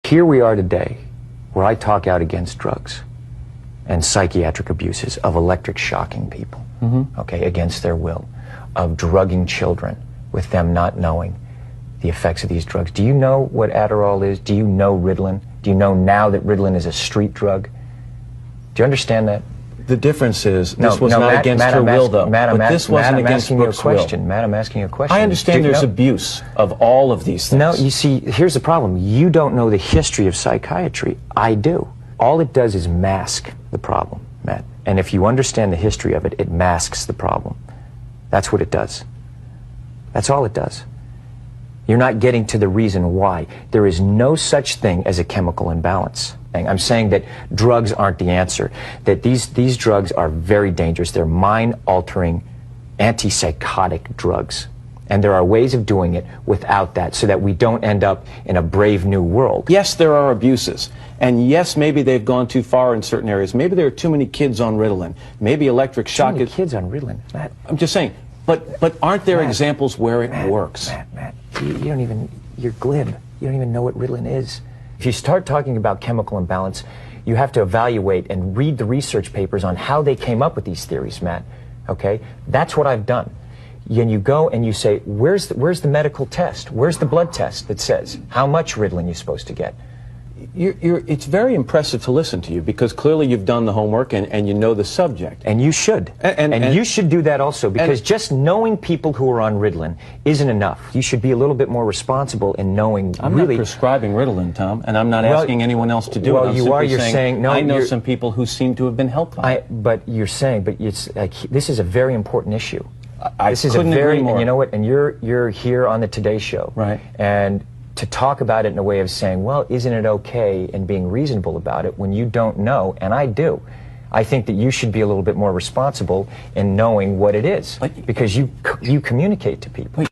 Here we are today, where I talk out against drugs and psychiatric abuses of electric shocking people, okay, against their will, of drugging children with them not knowing the effects of these drugs. Do you know what Adderall is? Do you know Ritalin? Do you know now that Ritalin is a street drug? Do you understand that? The difference is, this was not against her will, though. But this wasn't against Brooke's will. Matt, I'm asking you a question. I understand there's abuse of all of these things. No, you see, here's the problem. You don't know the history of psychiatry. I do. All it does is mask the problem, Matt. And if you understand the history of it, it masks the problem. That's what it does. That's all it does. You're not getting to the reason why. There is no such thing as a chemical imbalance. I'm saying that drugs aren't the answer, that these drugs are very dangerous. They're mind-altering, antipsychotic drugs. And there are ways of doing it without that, so that we don't end up in a brave new world. Yes, there are abuses. And yes, maybe they've gone too far in certain areas. Maybe there are too many kids on Ritalin. Maybe electric shock... Too many kids on Ritalin, Matt. I'm just saying, but aren't there examples where it works? Matt, you don't even... You're glib. You don't even know what Ritalin is. If you start talking about chemical imbalance, you have to evaluate and read the research papers on how they came up with these theories, Matt. Okay? That's what I've done. And you go and you say, where's the medical test? Where's the blood test that says how much Ritalin you're supposed to get? It's very impressive to listen to you, because clearly you've done the homework and you know the subject. And you should. And you should do that also, because just knowing people who are on Ritalin isn't enough. You should be a little bit more responsible in knowing I'm not prescribing Ritalin, Tom, and I'm not asking anyone else to do it. Well, you are. You're saying no. I know some people who seem to have been helped by it. But you're saying, but it's like, this is a very important issue. This is couldn't agree more. And you know what? And you're here on the Today Show, right? And to talk about it in a way of saying, well, isn't it okay, and being reasonable about it when you don't know, and I do. I think that you should be a little bit more responsible in knowing what it is, because you communicate to people.